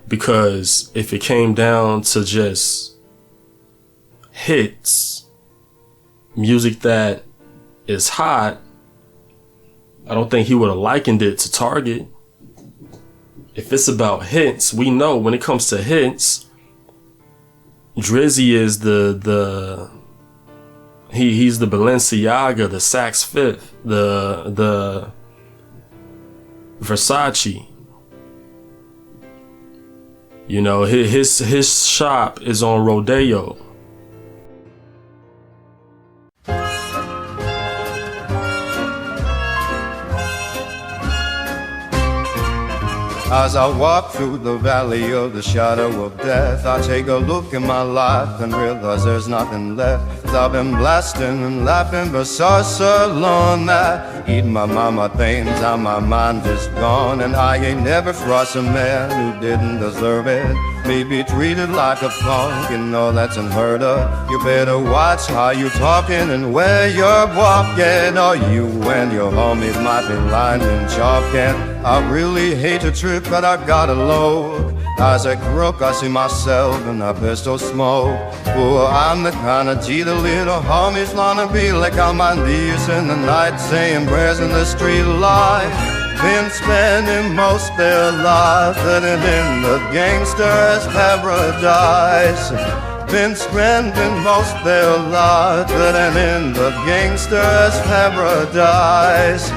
Because if it came down to just hits, music that is hot, I don't think he would have likened it to Target. If it's about hits, we know when it comes to hits, Drizzy is he's the Balenciaga, the Saks Fifth, the Versace. You know, his shop is on Rodeo. As I walk through the valley of the shadow of death, I take a look at my life and realize there's nothing left. 'Cause I've been blasting and laughing for so long that even my mama thinks how my mind is gone. And I ain't never crossed a man who didn't deserve it. Me be treated like a punk, you know that's unheard of. You better watch how you talking and where you're walking, or you and your homies might be lined and chalking. I really hate to trip, but I gotta load. As I croak, I see myself in a pistol smoke. Oh, I'm the kind of G the little homies wanna be, like on my knees in the night, saying prayers in the street light. Been spending most their lives living in the gangster's paradise. Been spending most their lives living in the gangster's paradise.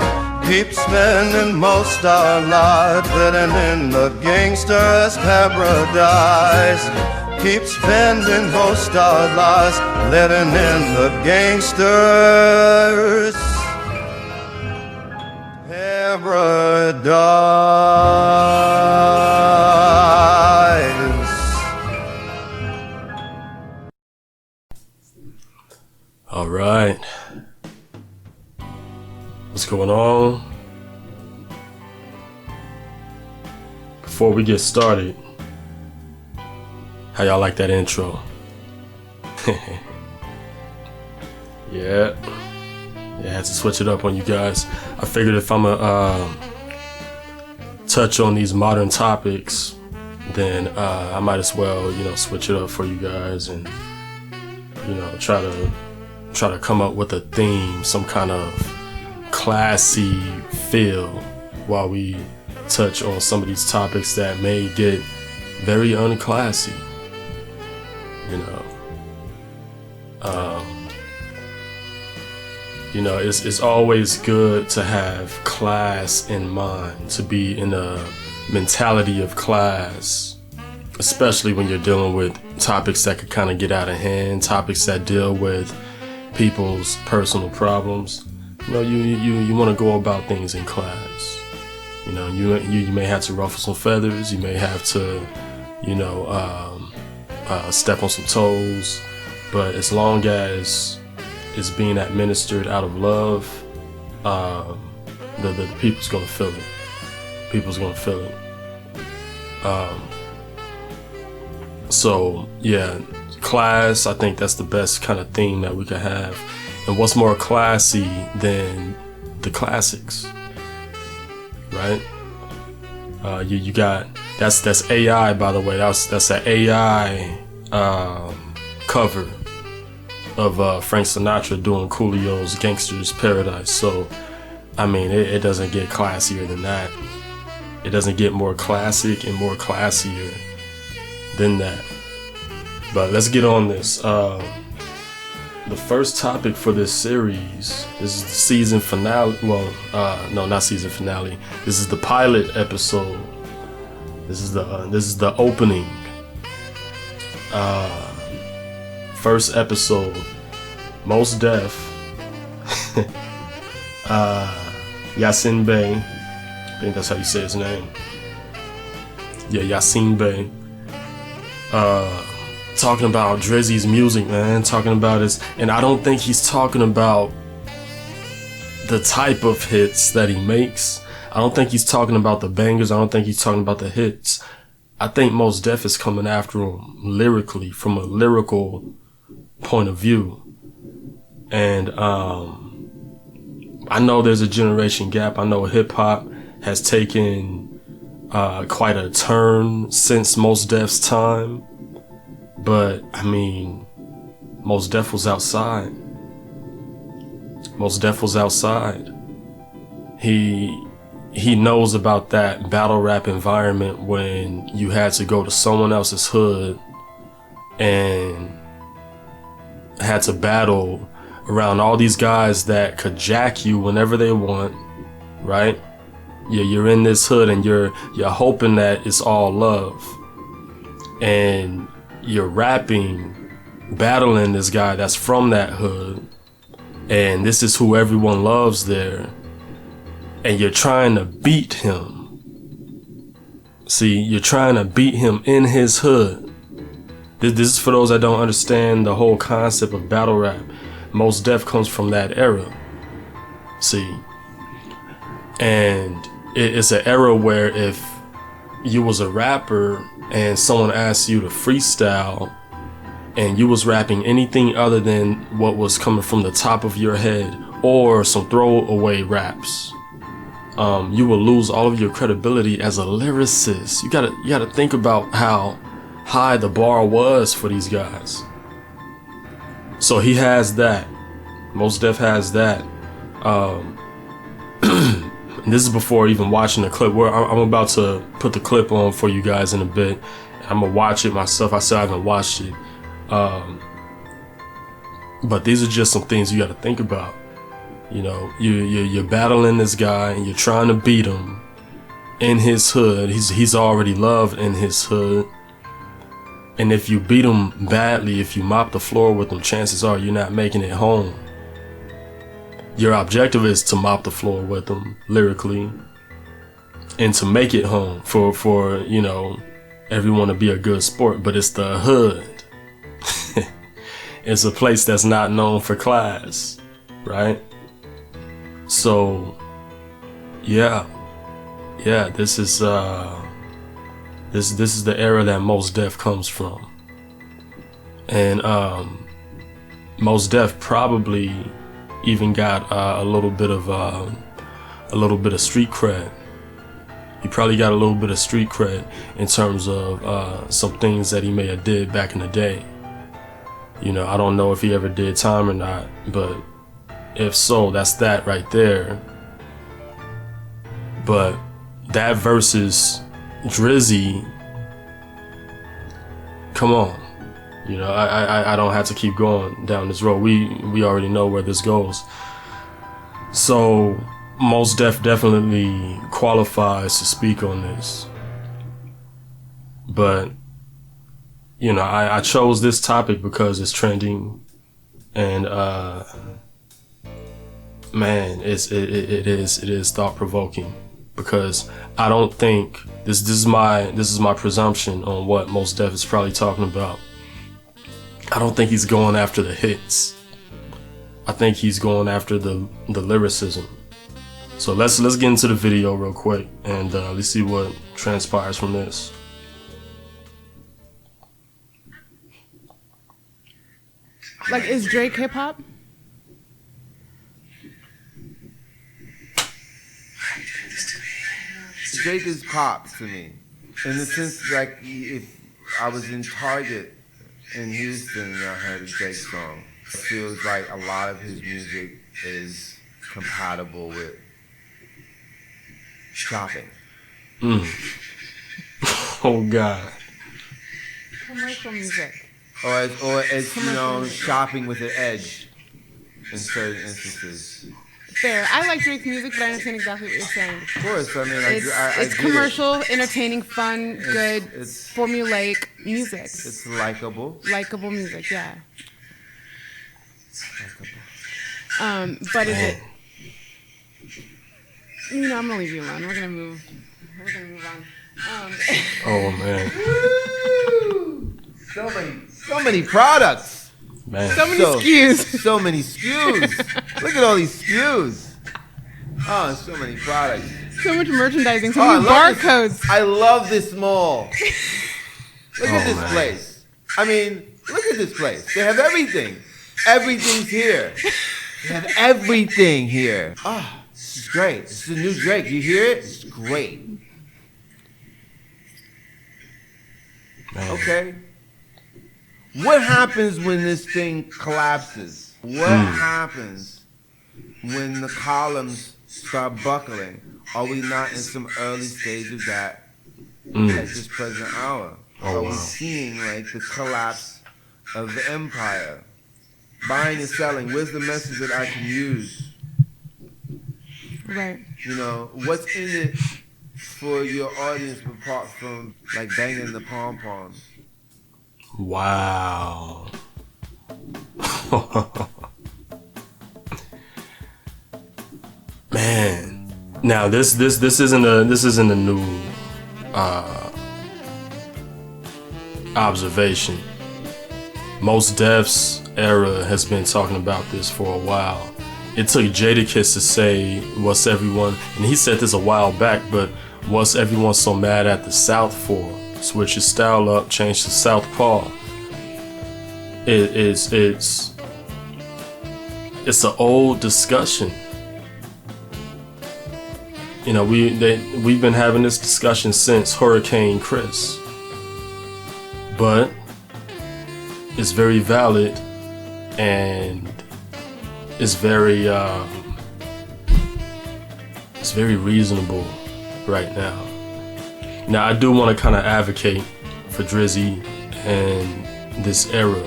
Keep spending most our lives living in the gangster's paradise. Keep spending most our lives living in the gangster's paradise. All right. What's going on? Before we get started, how y'all like that intro? Yeah, I had to switch it up on you guys. I figured if I'm gonna touch on these modern topics, then I might as well, switch it up for you guys and, try to come up with a theme, some kind of classy feel while we touch on some of these topics that may get very unclassy. It's always good to have class in mind, to be in a mentality of class, especially when you're dealing with topics that could kind of get out of hand, topics that deal with people's personal problems. You want to go about things in class. You may have to ruffle some feathers. You may have to, step on some toes. But as long as it's being administered out of love, the people's gonna feel it. People's gonna feel it. So yeah, class. I think that's the best kind of theme that we could have. And what's more classy than the classics, right? You got that's AI, by the way. That's an AI cover of Frank Sinatra doing Coolio's Gangster's Paradise. So, I mean, it doesn't get classier than that. It doesn't get more classic and more classier than that. But let's get on this. The first topic for this series, this is the season finale. Well, no, not season finale. This is the pilot episode. This is the opening. First episode. Mos Def, Yasin Bey. I think that's how you say his name. Yeah, Yasin Bey. Talking about Drizzy's music, man. Talking about his, and I don't think he's talking about the type of hits that he makes. I don't think he's talking about the bangers. I don't think he's talking about the hits. I think Mos Def is coming after him lyrically, from a lyrical point of view. And I know there's a generation gap. I know hip hop has taken quite a turn since Mos Def's time. But I mean, Mos Def was outside. Mos Def was outside. He knows about that battle rap environment when you had to go to someone else's hood and had to battle around all these guys that could jack you whenever they want, right? You're in this hood and you're hoping that it's all love, and you're rapping, battling this guy that's from that hood, and this is who everyone loves there, and you're trying to beat him. See, you're trying to beat him in his hood. This is for those that don't understand the whole concept of battle rap. Mos Def comes from that era. See, and it's an era where if you was a rapper and someone asked you to freestyle and you was rapping anything other than what was coming from the top of your head or some throwaway raps, you will lose all of your credibility as a lyricist. You gotta think about how high the bar was for these guys. So he has that. Mos Def has that. And this is before even watching the clip. Where I'm about to put the clip on for you guys in a bit. I'm gonna watch it myself. I still haven't watched it. But these are just some things you got to think about. You know, you're battling this guy and you're trying to beat him in his hood. He's already loved in his hood. And if you beat him badly, if you mop the floor with him, chances are you're not making it home. Your objective is to mop the floor with him lyrically and to make it home for you know, everyone to be a good sport. But it's the hood. It's a place that's not known for class, right? So yeah, this is this is the era that Mos Def comes from. And Mos Def probably even got a little bit of street cred. He probably got a little bit of street cred in terms of some things that he may have did back in the day. You know, I don't know if he ever did time or not, but if so, that's that right there. But that versus Drizzy, come on. You know, I don't have to keep going down this road. We already know where this goes. So Mos Def definitely qualifies to speak on this. But you know, I chose this topic because it's trending, and man, it is thought-provoking, because I don't think this is my presumption on what Mos Def is probably talking about. I don't think he's going after the hits. I think he's going after the lyricism. So let's get into the video real quick, and let's see what transpires from this. Like, is Drake hip hop? Drake is pop to me, in the sense like if I was in Target in Houston and I heard a Drake song, it feels like a lot of his music is compatible with shopping. Oh God. Commercial music. Or as you know, shopping with an edge in certain instances. Fair. I like Drake's music, but I understand exactly what you're saying. Of course, I mean, It's commercial, entertaining, fun, good, formulaic music. It's likable. Likable music, yeah. But is it? You know, I'm gonna leave you alone. We're gonna move on. Oh man. So many products. Man. So many SKUs. So many SKUs. Look at all these SKUs. Oh, so many products. So much merchandising. So many barcodes. I love this mall. Look at this man. place. I mean, look at this place. They have everything. Everything's here. They have everything here. Oh, this is great. This is a new Drake. You hear it? It's great. Man. Okay. What happens when this thing collapses? What happens when the columns start buckling? Are we not in some early stage of that at this present hour? Are we seeing like the collapse of the empire? Buying and selling, where's the message that I can use? Right. You know, what's in it for your audience apart from like banging the pom-poms? Wow. Man. Now this isn't a new observation. Mos Def's era has been talking about this for a while. It took Jadakiss to say, what's everyone, and he said this a while back, but what's everyone so mad at the South for? Switch your style up, change to Southpaw. It's an old discussion. You know, we've been having this discussion since Hurricane Chris, but it's very valid and it's very reasonable right now. Now, I do want to kind of advocate for Drizzy and this era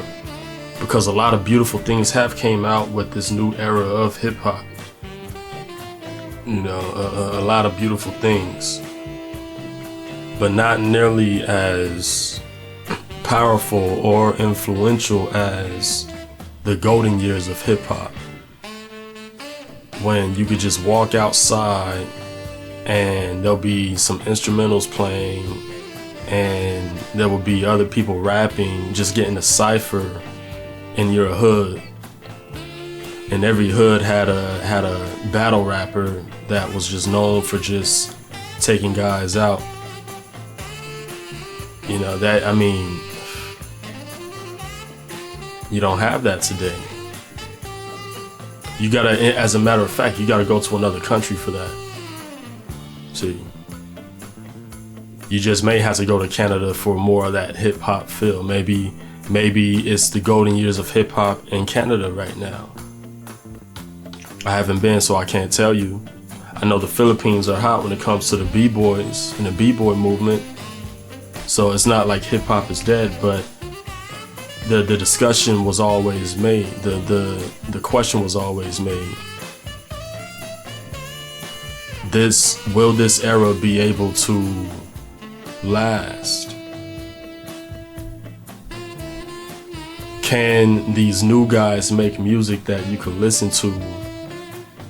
because a lot of beautiful things have came out with this new era of hip hop. You know, a lot of beautiful things, but not nearly as powerful or influential as the golden years of hip hop, when you could just walk outside and there'll be some instrumentals playing and there will be other people rapping, just getting a cipher in your hood. And every hood had a battle rapper that was just known for just taking guys out. You know, that, I mean, you don't have that today. You gotta, as a matter of fact, you gotta go to another country for that. See, you just may have to go to Canada for more of that hip hop feel. Maybe it's the golden years of hip hop in Canada right now. I haven't been, so I can't tell you. I know the Philippines are hot when it comes to the b-boys and the b-boy movement. So it's not like hip hop is dead, but the discussion was always made. The question was always made. Will this era be able to last? Can these new guys make music that you could listen to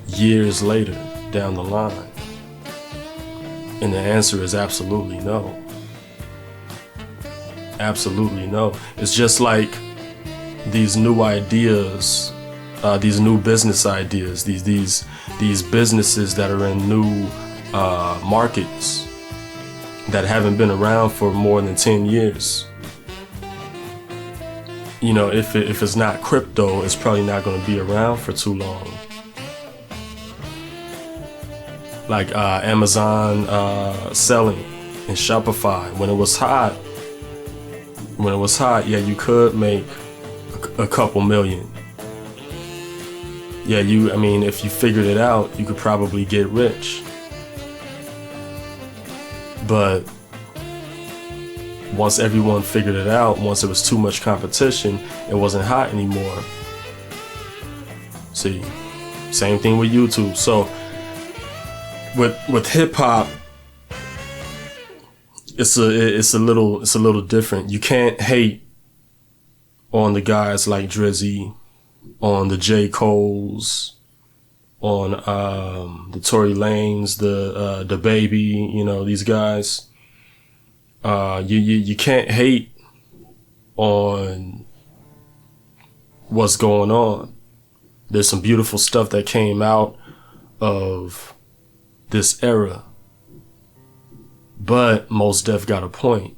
years later down the line? And the answer is absolutely no. Absolutely no. It's just like these new ideas, these new business ideas, these businesses that are in new markets that haven't been around for more than 10 years. You know, if it's not crypto, it's probably not going to be around for too long. Like Amazon selling and Shopify, when it was hot, yeah, you could make a couple million. Yeah, I mean, if you figured it out, you could probably get rich. But once everyone figured it out, once there was too much competition, it wasn't hot anymore. See, same thing with YouTube. So with hip hop, it's a little different. You can't hate on the guys like Drizzy, on the J. Coles, on the Tory Lanez, the Baby, you know, these guys. You can't hate on what's going on. There's some beautiful stuff that came out of this era. But Mos Def got a point.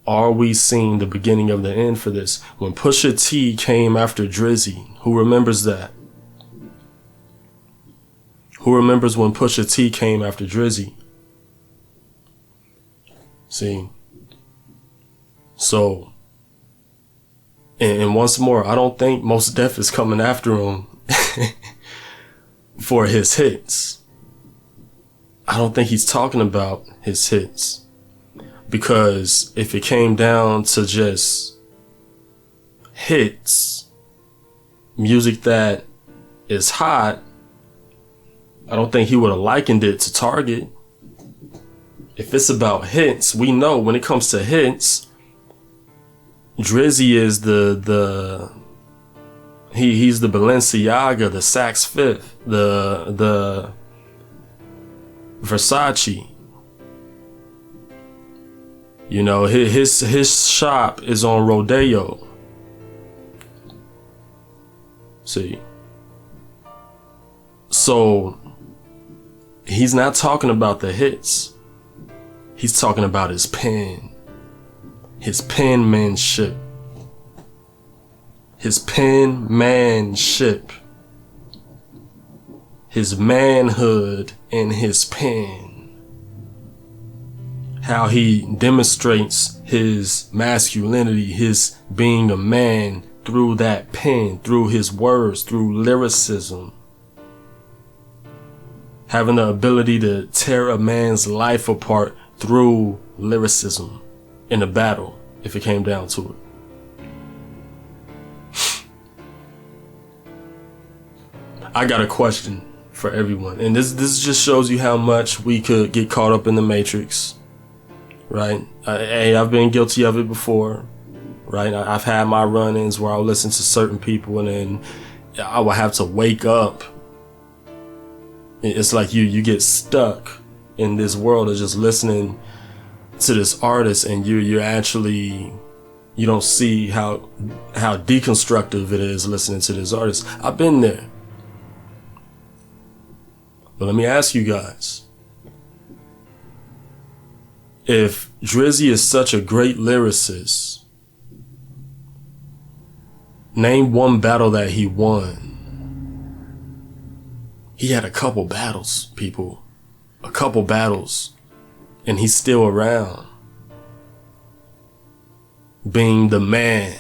Are we seeing the beginning of the end for this? When Pusha T came after Drizzy, who remembers that? Who remembers when Pusha T came after Drizzy? See? So, and once more, I don't think Mos Def is coming after him for his hits. I don't think he's talking about his hits. Because if it came down to just hits, music that is hot, I don't think he would have likened it to Target. If it's about hits, we know when it comes to hits, Drizzy is he's the Balenciaga, the Saks Fifth, the Versace. You know, his shop is on Rodeo. See. So he's not talking about the hits. He's talking about his pen. His penmanship. His penmanship. His manhood in his pen. How he demonstrates his masculinity, his being a man through that pen, through his words, through lyricism. Having the ability to tear a man's life apart through lyricism in a battle, if it came down to it. I got a question for everyone, and this just shows you how much we could get caught up in the matrix, right? Hey, I've been guilty of it before, right? I've had my run-ins where I'll listen to certain people and then I will have to wake up. It's like you get stuck in this world of just listening to this artist, and you don't see how deconstructive it is listening to this artist. I've been there. But let me ask you guys, if Drizzy is such a great lyricist, name one battle that he won. He had a couple battles, people. A couple battles. And he's still around. Being the man.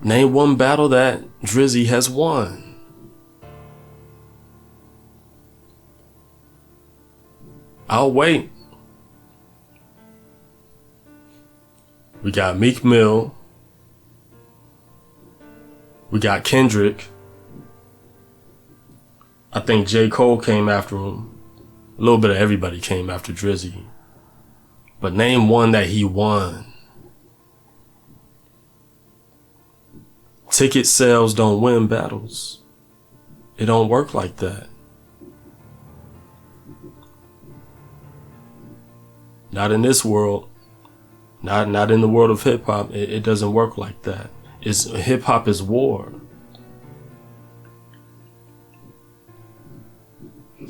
Name one battle that Drizzy has won. I'll wait. We got Meek Mill. We got Kendrick. I think J. Cole came after him. A little bit of everybody came after Drizzy. But name one that he won. Ticket sales don't win battles. It don't work like that. Not in this world. Not in the world of hip hop. It doesn't work like that. Hip hop is war.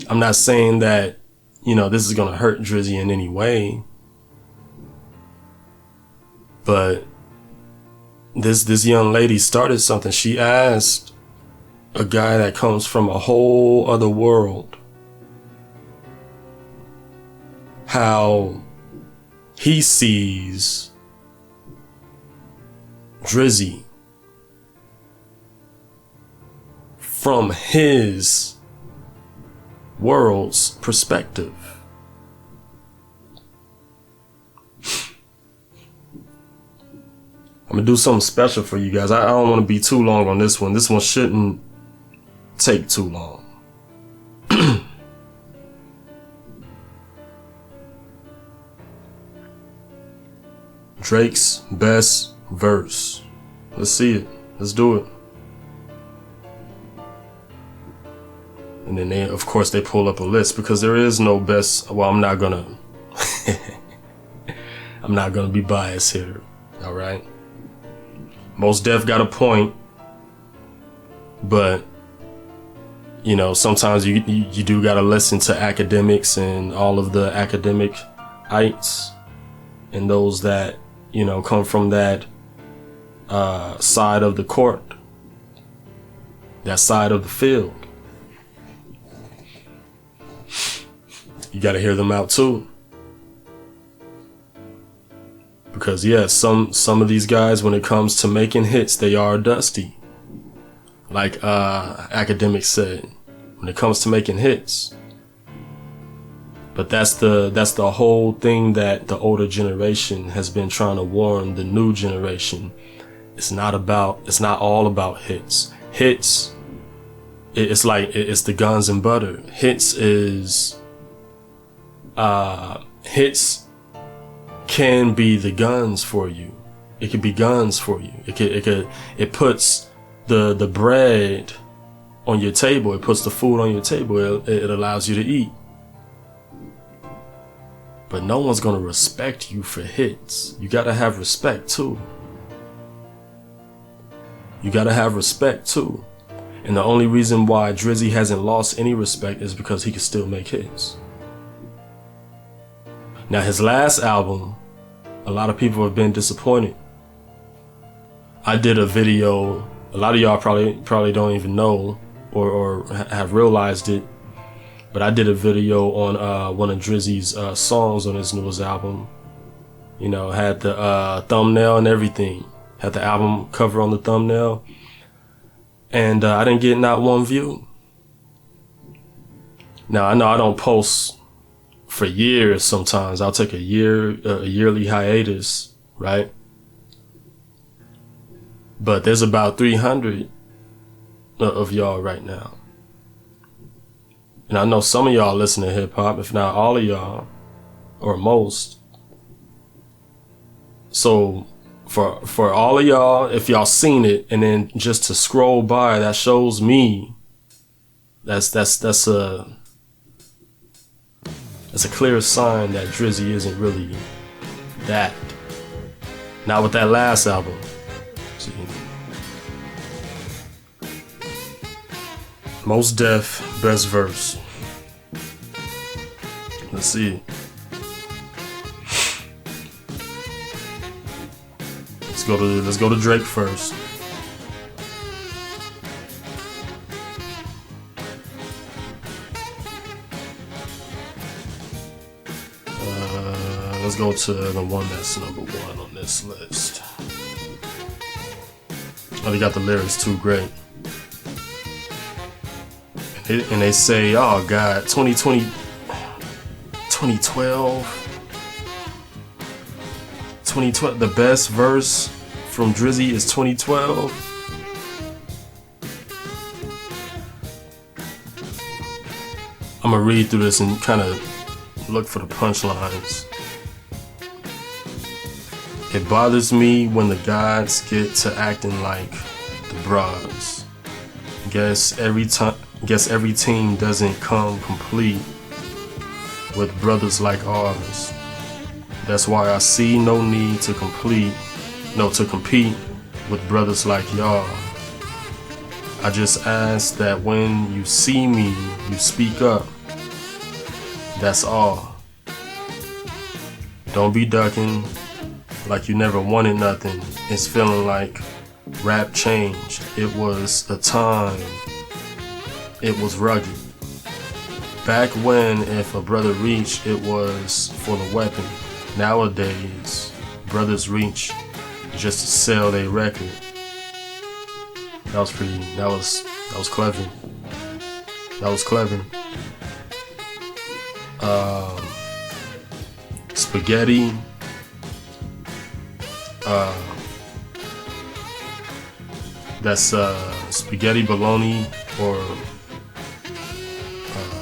I'm not saying that, this is gonna hurt Drizzy in any way. But this young lady started something. She asked a guy that comes from a whole other world how he sees Drizzy from his world's perspective. I'm gonna do something special for you guys. I don't want to be too long on this one. This one shouldn't take too long. Drake's best verse. Let's see it. Let's do it. And then of course they pull up a list because there is no best. Well, I'm not gonna be biased here. All right. Mos Def got a point, but sometimes you do gotta listen to academics and all of the academic-ites and those that come from that side of the court, that side of the field. You gotta hear them out too. Because yeah, some of these guys, when it comes to making hits, they are dusty. Like academics said, when it comes to making hits. But that's the whole thing that the older generation has been trying to warn the new generation. It's not all about hits. Hits, it's the guns and butter. Hits can be the guns for you. It could be guns for you. It puts the bread on your table. It puts the food on your table. It allows you to eat. But no one's gonna respect you for hits. You gotta have respect too. You gotta have respect too. And the only reason why Drizzy hasn't lost any respect is because he can still make hits. Now his last album, a lot of people have been disappointed. I did a video, a lot of y'all probably don't even know or have realized it, but I did a video on one of Drizzy's songs on his newest album. You know, had the thumbnail and everything. Had the album cover on the thumbnail. And I didn't get not one view. Now, I know I don't post for years sometimes. I'll take a yearly hiatus, right? But there's about 300 of y'all right now. And I know some of y'all listen to hip hop, if not all of y'all, or most. So for all of y'all, if y'all seen it, and then just to scroll by, that shows me that's a clear sign that Drizzy isn't really that. Not with that last album. See? Mos Def, best verse. Let's see. Let's go to Drake first. Let's go to the one that's number one on this list. Oh, they got the lyrics too great. And they say, oh God, 2020, 2012, the best verse from Drizzy is 2012. I'm gonna read through this and kind of look for the punchlines. It bothers me when the gods get to acting like the bras. Guess every team doesn't come complete with brothers like ours. That's why I see no need to compete with brothers like y'all. I just ask that when you see me, you speak up. That's all. Don't be ducking like you never wanted nothing. It's feeling like rap changed. It was a time. It was rugged. Back when if a brother reached, it was for the weapon. Nowadays, brothers reach just to sell their record. That was clever. That was clever. Spaghetti. That's spaghetti bologna, or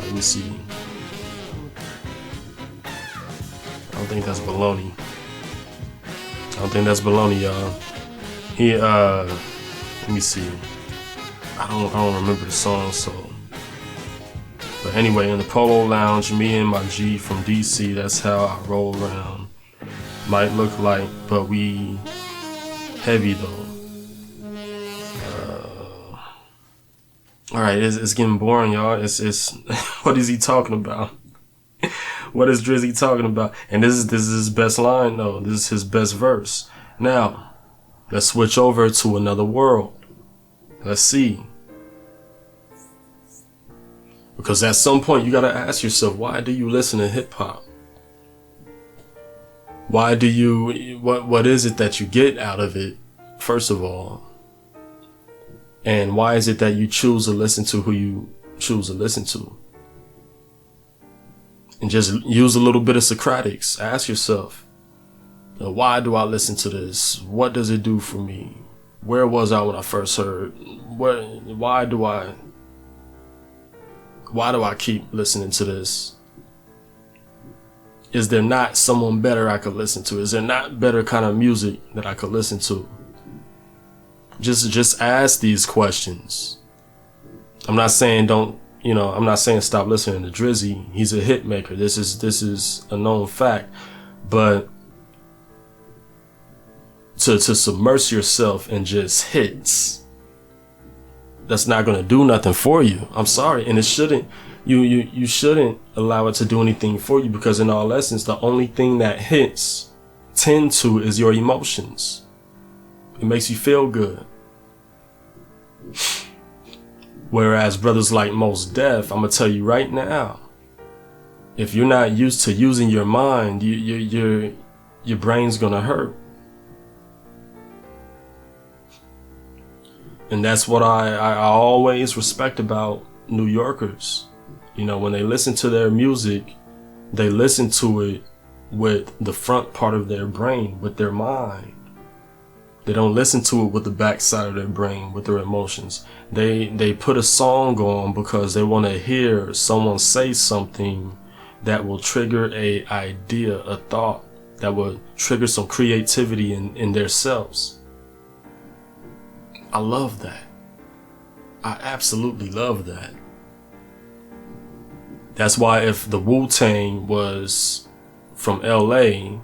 let me see. I don't think that's bologna. Y'all. He let me see. I don't remember the song, so. But anyway, in the Polo Lounge, me and my G from DC, that's how I roll around. Might look like, but we heavy though. Alright, it's getting boring, y'all. It's what is he talking about? What is Drizzy talking about? And this is his best line though. This is his best verse. Now, let's switch over to another world. Let's see. Because at some point you gotta ask yourself, why do you listen to hip hop? Why do you, what is it that you get out of it, first of all? And why is it that you choose to listen to who you choose to listen to? And just use a little bit of Socratics. Ask yourself, why do I listen to this? What does it do for me? Where was I when I first heard? Why do I keep listening to this? Is there not someone better I could listen to? Is there not better kind of music that I could listen to? Just ask these questions. I'm not saying I'm not saying stop listening to Drizzy. He's a hit maker. This is a known fact. But to submerge yourself in just hits, that's not gonna do nothing for you. I'm sorry. And it shouldn't. You shouldn't allow it to do anything for you, because in all essence, the only thing that hits tend to is your emotions. It makes you feel good. Whereas brothers like Mos Def, I'm gonna tell you right now, if you're not used to using your mind, your brain's gonna hurt. And that's what I always respect about New Yorkers. When they listen to their music, they listen to it with the front part of their brain, with their mind. They don't listen to it with the back side of their brain, with their emotions. They put a song on because they want to hear someone say something that will trigger a idea, a thought, that will trigger some creativity in their selves. I love that. I absolutely love that. That's why if the Wu-Tang was from LA,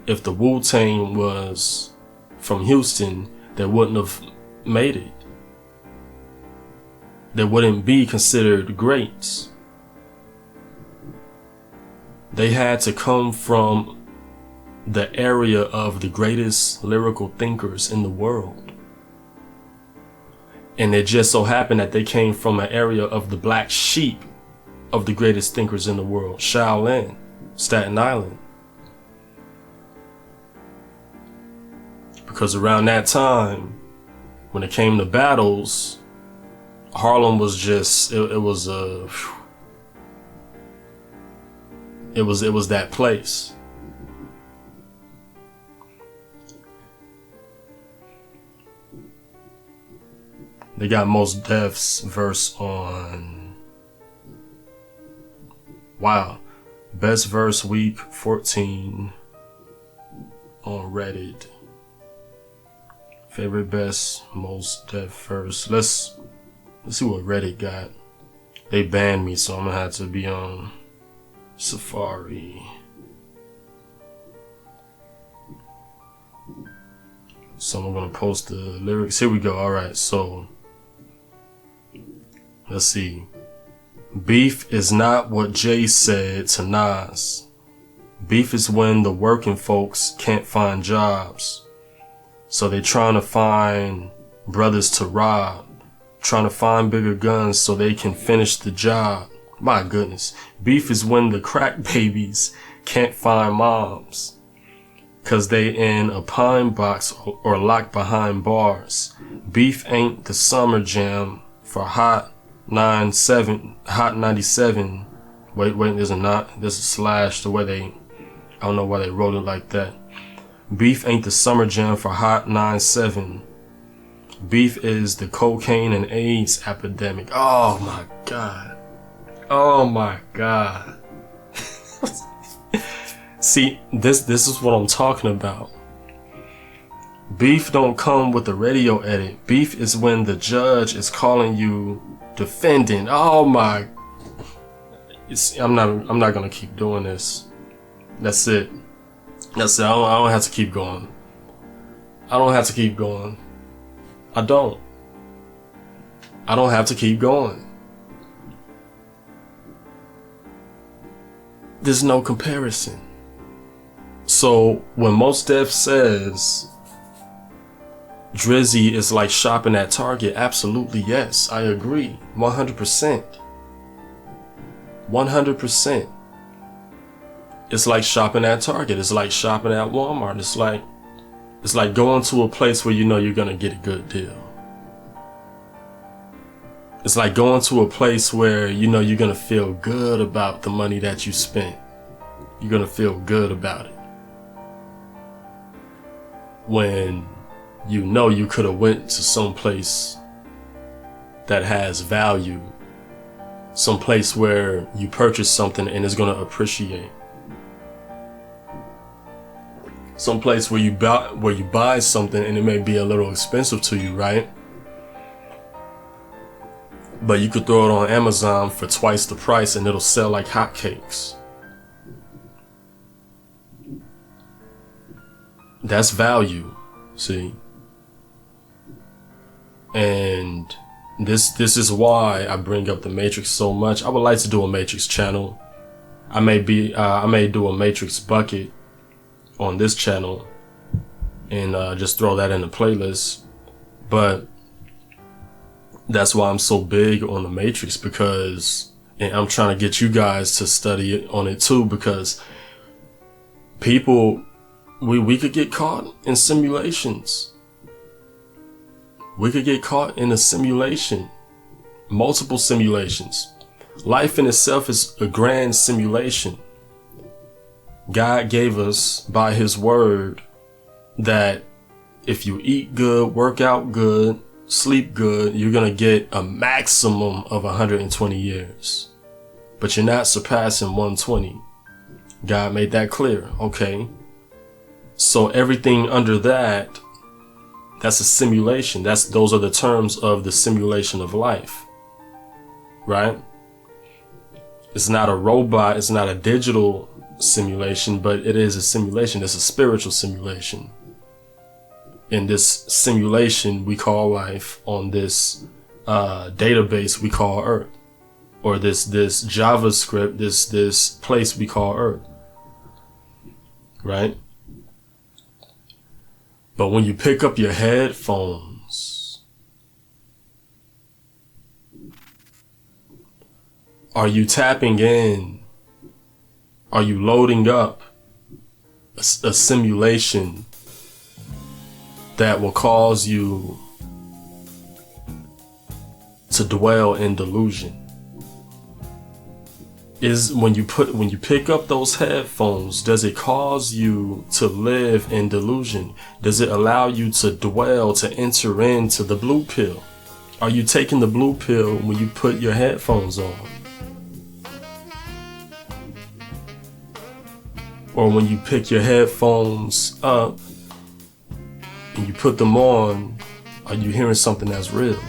if the Wu-Tang was from Houston, they wouldn't have made it. They wouldn't be considered greats. They had to come from the area of the greatest lyrical thinkers in the world. And it just so happened that they came from an area of the black sheep of the greatest thinkers in the world, Shaolin, Staten Island. Because around that time, when it came to battles, Harlem was just, it was that place. They got Mos Def's verse on, wow, best verse week 14 on Reddit. Favorite best Mos Def verse. Let's see what Reddit got. They banned me, so I'm gonna have to be on Safari. So I'm gonna post the lyrics. Here we go. Alright, so let's see. Beef is not what Jay said to Nas. Beef is when the working folks can't find jobs. So they trying to find brothers to rob. Trying to find bigger guns so they can finish the job. My goodness. Beef is when the crack babies can't find moms. Cause they in a pine box or locked behind bars. Beef ain't the summer jam for Hot 97. Wait, there's a slash the way I don't know why they wrote it like that. Beef ain't the summer jam for Hot 97. Beef is the cocaine and AIDS epidemic. Oh my God. Oh my God. See, this is what I'm talking about. Beef don't come with a radio edit. Beef is when the judge is calling you defendant. Oh my. I'm not gonna keep doing this. That's it. I don't have to keep going. I don't have to keep going. I don't have to keep going. There's no comparison. So when Mos Def says Drizzy is like shopping at Target, absolutely yes, I agree, 100%. 100%. It's like shopping at Target. It's like shopping at Walmart. It's like going to a place where you know you're gonna get a good deal. It's like going to a place where you know you're gonna feel good about the money that you spent. You're gonna feel good about it. When you know you could have went to some place that has value, some place where you purchase something and it's gonna appreciate. Some place where you buy something and it may be a little expensive to you, right? But you could throw it on Amazon for twice the price and it'll sell like hotcakes. That's value, see? And this is why I bring up the Matrix so much. I would like to do a Matrix channel. I may do a Matrix bucket on this channel and just throw that in the playlist. But that's why I'm so big on the Matrix, because, and I'm trying to get you guys to study on it too, because people, we could get caught in simulations. We could get caught in a simulation, multiple simulations. Life in itself is a grand simulation. God gave us by his word that if you eat good, work out good, sleep good, you're going to get a maximum of 120 years. But you're not surpassing 120. God made that clear, okay? So everything under that, that's a simulation. Those are the terms of the simulation of life, right? It's not a robot, it's not a digital simulation, but it is a simulation. It's a spiritual simulation. In this simulation we call life, on this database we call Earth, or this JavaScript, this place we call Earth, right? But when you pick up your headphones, are you tapping in? Are you loading up a simulation that will cause you to dwell in delusion? Is when you pick up those headphones, does it cause you to live in delusion? Does it allow you to dwell, to enter into the blue pill? Are you taking the blue pill when you put your headphones on? Or when you pick your headphones up and you put them on, are you hearing something that's real?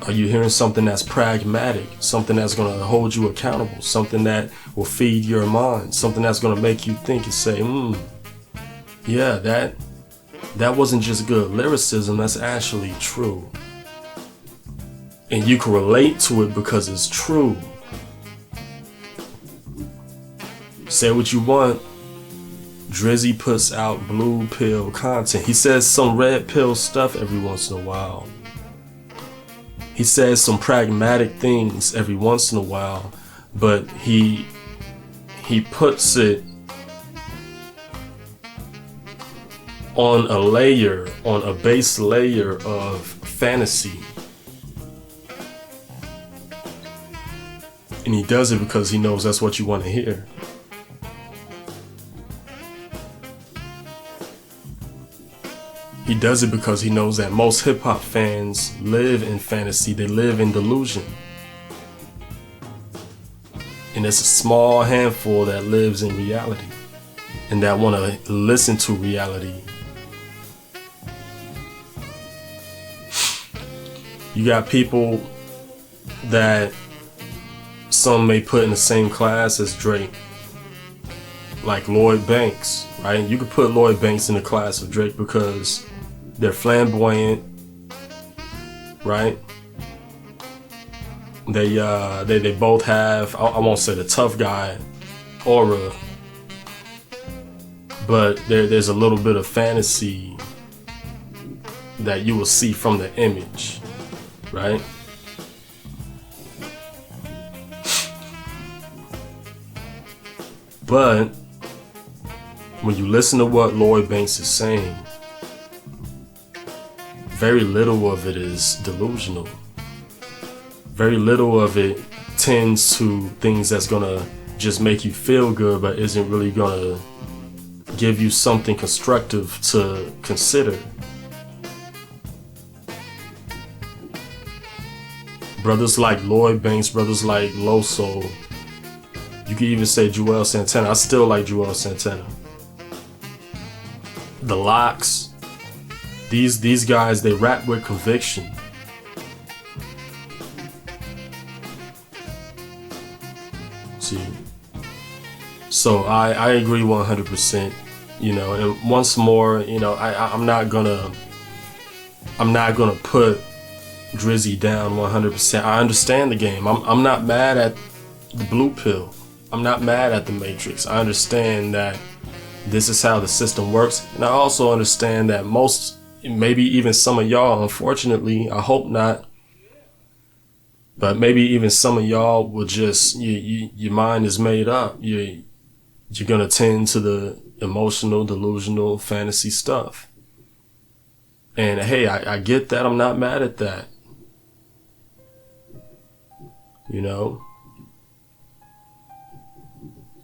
Are you hearing something that's pragmatic, something that's going to hold you accountable, something that will feed your mind, something that's going to make you think and say, yeah, that wasn't just good lyricism, that's actually true. And you can relate to it because it's true. Say what you want, Drizzy puts out blue pill content. He says some red pill stuff every once in a while. He says some pragmatic things every once in a while, but he puts it on a base layer of fantasy. And he does it because he knows that's what you want to hear. He does it because he knows that most hip-hop fans live in fantasy. They live in delusion. And it's a small handful that lives in reality and that want to listen to reality. You got people that some may put in the same class as Drake, like Lloyd Banks, right? You could put Lloyd Banks in the class of Drake because they're flamboyant, right? They both have, I won't say the tough guy aura, but there's a little bit of fantasy that you will see from the image, right? But when you listen to what Lloyd Banks is saying, very little of it is delusional. Very little of it tends to things that's gonna just make you feel good, but isn't really gonna give you something constructive to consider. Brothers like Lloyd Banks, brothers like Loso, you could even say Joel Santana. I still like Joel Santana. The Locks, these guys, they rap with conviction. See, so I agree 100%. You know, and once more, you know, I'm not gonna put Drizzy down 100%. I understand the game. I'm not mad at the blue pill. I'm not mad at the Matrix. I understand that this is how the system works, and I also understand that most, maybe even some of y'all, unfortunately, I hope not, but maybe even some of y'all will just, your mind is made up. You're gonna tend to the emotional, delusional, fantasy stuff. And hey, I get that. I'm not mad at that. You know,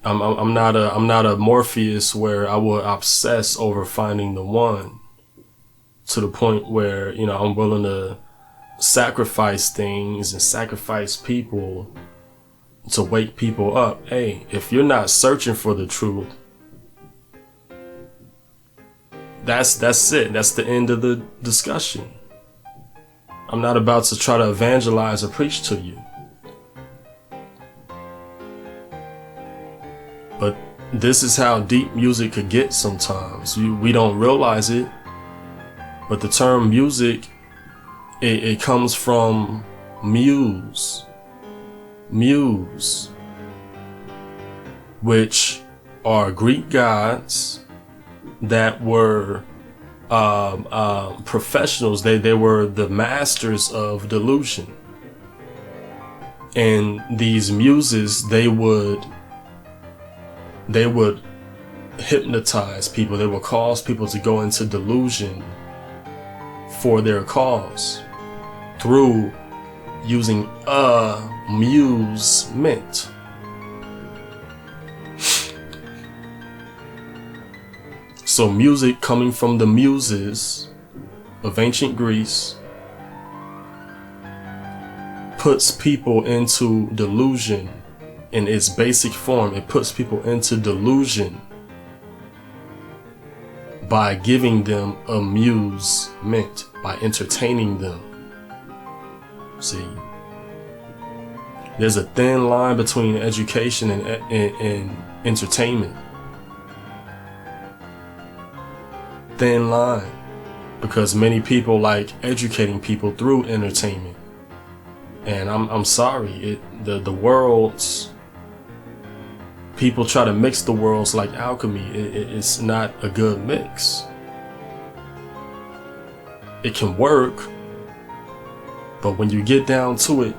I'm not a Morpheus where I would obsess over finding the one to the point where, you know, I'm willing to sacrifice things and sacrifice people to wake people up. Hey, if you're not searching for the truth, that's it. That's the end of the discussion. I'm not about to try to evangelize or preach to you. But this is how deep music could get sometimes. We don't realize it, but the term music, it comes from muse, which are Greek gods that were professionals. They were the masters of delusion. And these muses, they would hypnotize people. They would cause people to go into delusion for their cause through using amusement. So music coming from the muses of ancient Greece puts people into delusion. In its basic form, it puts people into delusion by giving them amusement, by entertaining them. See, there's a thin line between education and entertainment. Thin line, because many people like educating people through entertainment. And I'm sorry, the world's people try to mix the worlds like alchemy. It's not a good mix. It can work, but when you get down to it,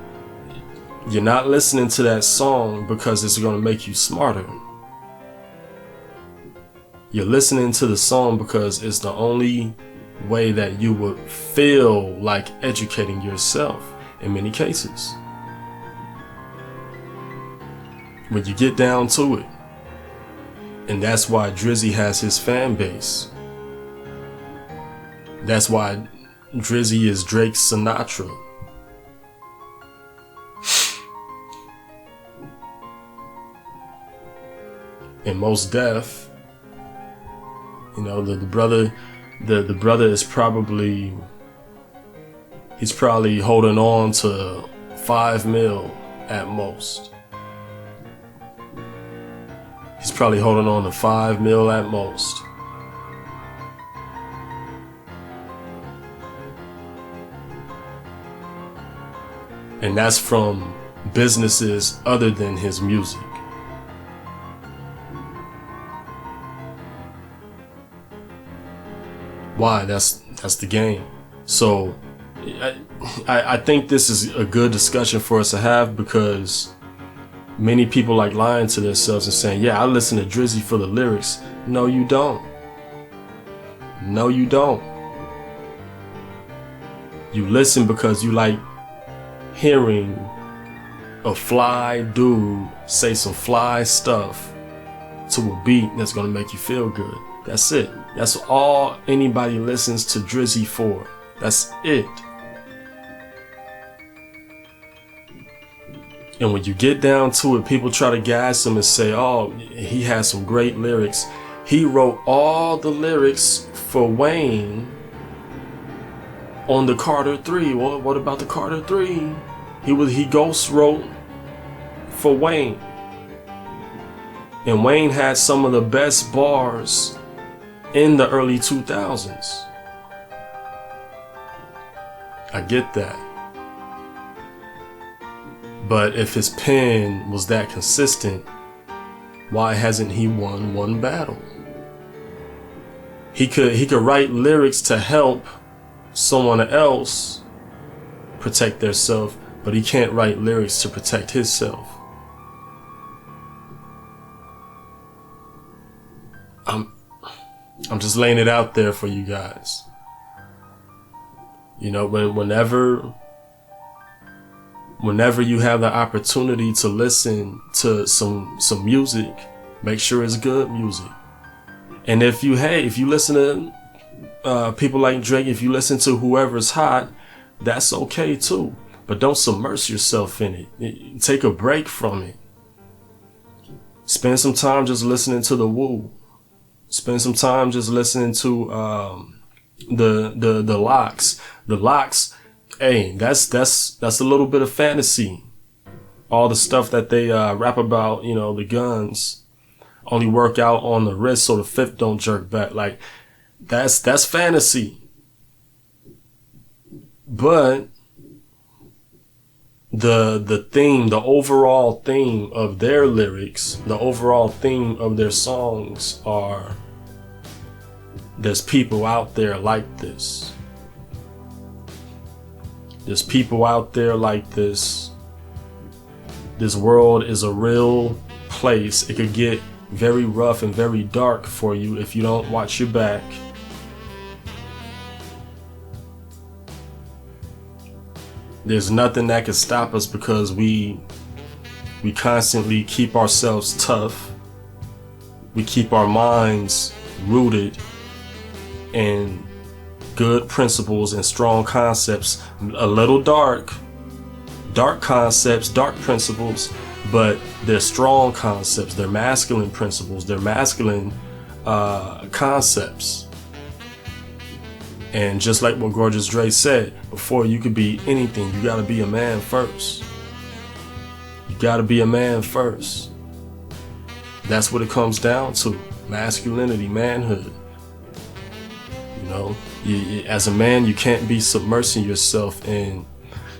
you're not listening to that song because it's going to make you smarter. You're listening to the song because it's the only way that you would feel like educating yourself in many cases. When you get down to it. And that's why Drizzy has his fan base. That's why Drizzy is Drake's Sinatra. And Mos Def, you know, the brother is probably, he's probably holding on to 5 mil at most. He's probably holding on to 5 mil at most. And that's from businesses other than his music. Why? That's the game. So I think this is a good discussion for us to have, because many people like lying to themselves and saying, yeah, I listen to Drizzy for the lyrics. No, you don't. No, you don't. You listen because you like hearing a fly dude say some fly stuff to a beat that's gonna make you feel good. That's it. That's all anybody listens to Drizzy for. That's it. And when you get down to it, people try to gas him and say, oh, he has some great lyrics. He wrote all the lyrics for Wayne on the Carter 3. Well, what about the Carter 3? He ghost wrote for Wayne. And Wayne had some of the best bars in the early 2000s. I get that. But if his pen was that consistent, why hasn't he won one battle? He could write lyrics to help someone else protect theirself, but he can't write lyrics to protect himself. I'm just laying it out there for you guys. You know, whenever you have the opportunity to listen to some music, make sure it's good music. And if you listen to people like Drake, if you listen to whoever's hot, that's okay too. But don't submerge yourself in it. Take a break from it. Spend some time just listening to the woo. Spend some time just listening to the locks. The locks, hey, that's a little bit of fantasy. All the stuff that they rap about, you know, the guns only work out on the wrist so the fifth don't jerk back. Like that's fantasy. But the theme, the overall theme of their lyrics, the overall theme of their songs are, there's people out there like this. There's people out there like this. This world is a real place. It could get very rough and very dark for you if you don't watch your back. There's nothing that can stop us because we constantly keep ourselves tough. We keep our minds rooted in good principles and strong concepts. A little dark concepts, dark principles, but they're strong concepts. They're masculine principles. They're masculine concepts. And just like what Gorgeous Dre said, before you could be anything, you gotta be a man first. You gotta be a man first. That's what it comes down to. Masculinity, manhood. You know, as a man, you can't be submersing yourself in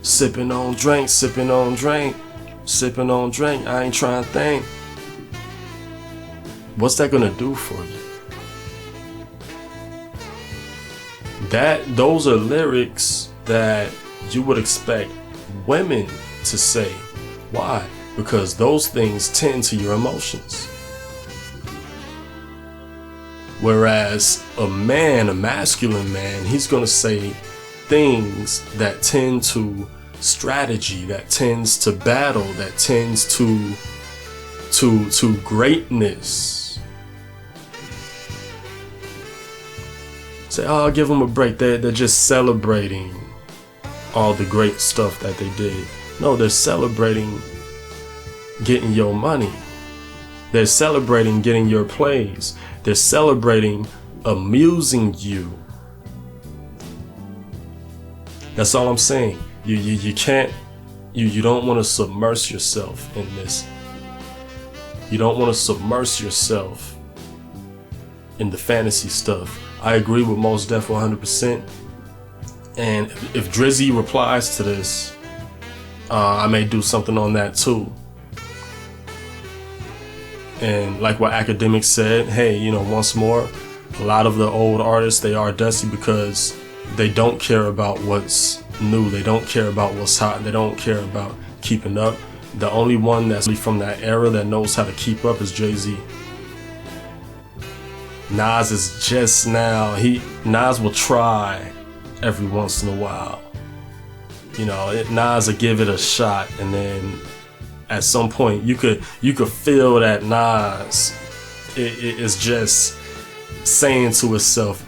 sipping on drink. I ain't trying to think. What's that gonna do for you? Those are lyrics that you would expect women to say. Why? Because those things tend to your emotions. Whereas a man, a masculine man, he's gonna say things that tend to strategy, that tends to battle, that tends to greatness. Say, oh, give them a break. They're just celebrating all the great stuff that they did. No, they're celebrating getting your money. They're celebrating getting your plays. They're celebrating amusing you. That's all I'm saying. You can't, you don't want to submerge yourself in this. You don't want to submerge yourself in the fantasy stuff. I agree with Mos Def 100%. And if Drizzy replies to this, I may do something on that too. And like what Academics said, hey, you know, once more, a lot of the old artists, they are dusty because they don't care about what's new. They don't care about what's hot. They don't care about keeping up. The only one that's from that era that knows how to keep up is Jay-Z. Nas is just now, Nas will try every once in a while. You know, Nas will give it a shot, and then at some point you could feel that Nas is just saying to itself,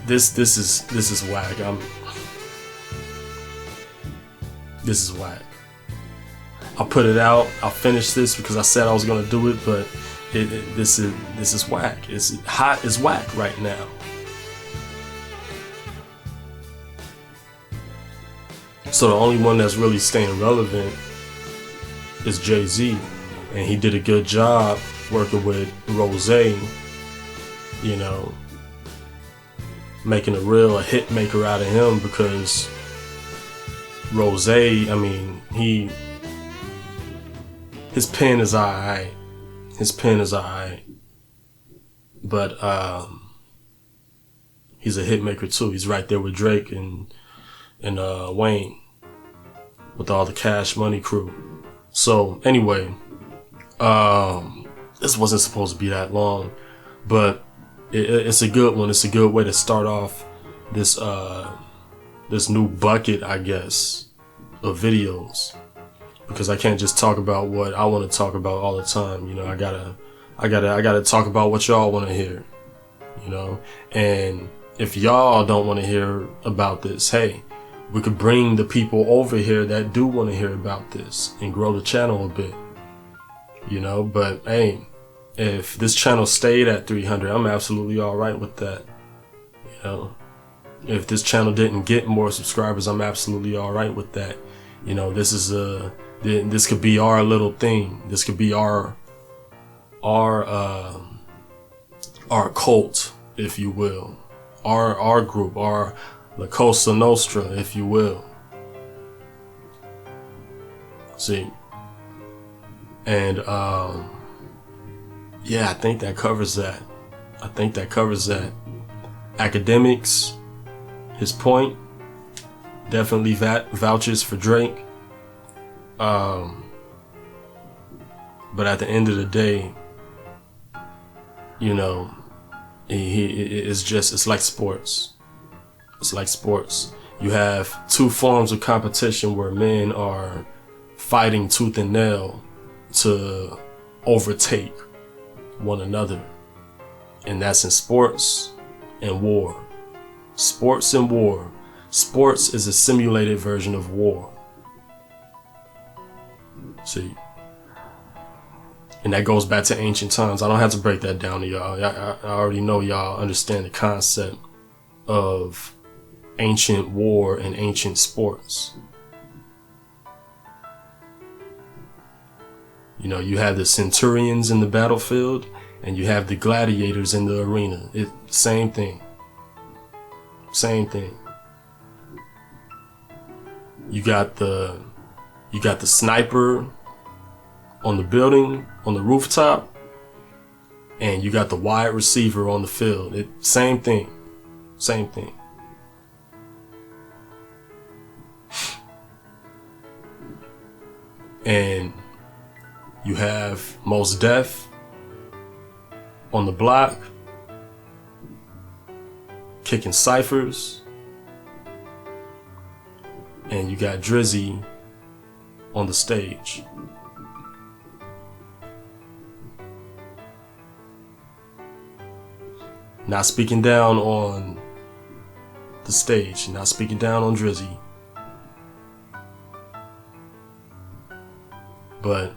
this is whack. This is whack. I'll put it out. I'll finish this because I said I was gonna do it, but this is whack. It's hot as whack right now. So the only one that's really staying relevant is Jay-Z, and he did a good job working with Rose, you know, making a hit maker out of him, because Rose, I mean, his pen is alright. But he's a hit maker too. He's right there with Drake and Wayne, with all the Cash Money crew. So anyway, this wasn't supposed to be that long, but it's a good one. It's a good way to start off this new bucket, I guess, of videos, because I can't just talk about what I want to talk about all the time. You know, I gotta talk about what y'all want to hear, you know. And if y'all don't want to hear about this, hey, we could bring the people over here that do want to hear about this and grow the channel a bit, you know. But hey, if this channel stayed at 300, I'm absolutely all right with that, you know. If this channel didn't get more subscribers, I'm absolutely all right with that. You know, this could be our little thing. This could be our cult, if you will, our group, our La Cosa Nostra, if you will. See, and yeah, I think that covers that. Academics, his point, definitely vouches for Drake. But at the end of the day, you know, it's like sports. It's like sports. You have two forms of competition where men are fighting tooth and nail to overtake one another. And that's in sports and war. Sports and war. Sports is a simulated version of war. See? And that goes back to ancient times. I don't have to break that down to y'all. I already know y'all understand the concept of ancient war and ancient sports. You know, you have the centurions in the battlefield and you have the gladiators in the arena. Same thing. You got the sniper on the building, on the rooftop, and you got the wide receiver on the field. Same thing. And you have Mos Def on the block, kicking ciphers, and you got Drizzy on the stage. Not speaking down on the stage, not speaking down on Drizzy, but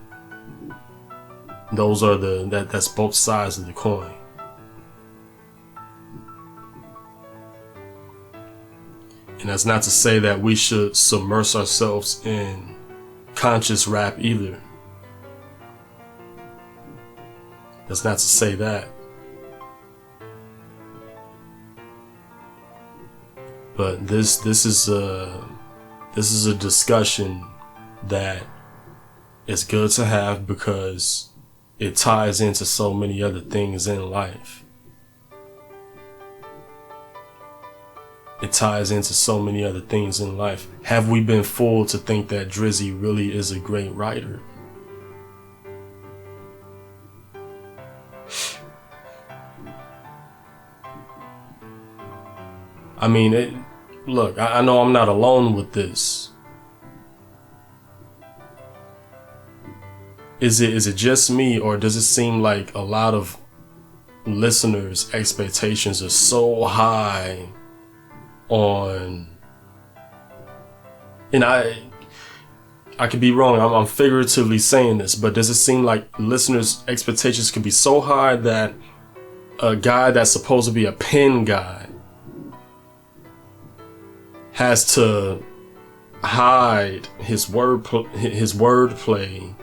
those are that's both sides of the coin. And that's not to say that we should submerge ourselves in conscious rap either. That's not to say that. But this is a discussion that is good to have because it ties into so many other things in life. Have we been fooled to think that Drizzy really is a great writer? I mean, look, I know I'm not alone with this. Is it just me, or does it seem like a lot of listeners' expectations are so high on, and I could be wrong, I'm figuratively saying this, but does it seem like listeners' expectations could be so high that a guy that's supposed to be a pen guy has to hide his wordplay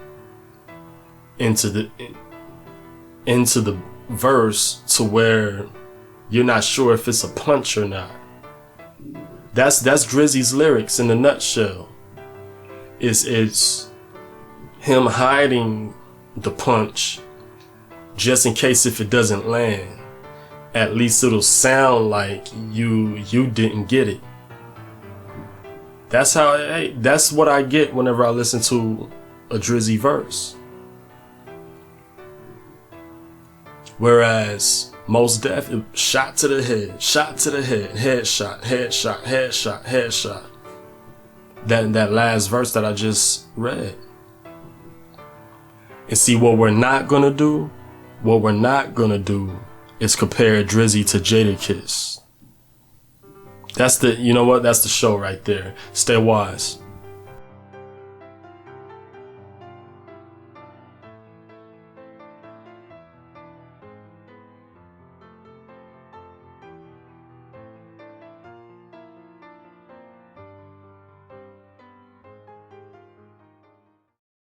into the verse to where you're not sure if it's a punch or not? That's Drizzy's lyrics in a nutshell. It's him hiding the punch just in case if it doesn't land, at least it'll sound like you didn't get it. That's what I get whenever I listen to a Drizzy verse. Whereas Mos Def, shot to the head, headshot, headshot. That last verse that I just read. And see, what we're not gonna do is compare Drizzy to Jadakiss. That's the show right there. Stay wise.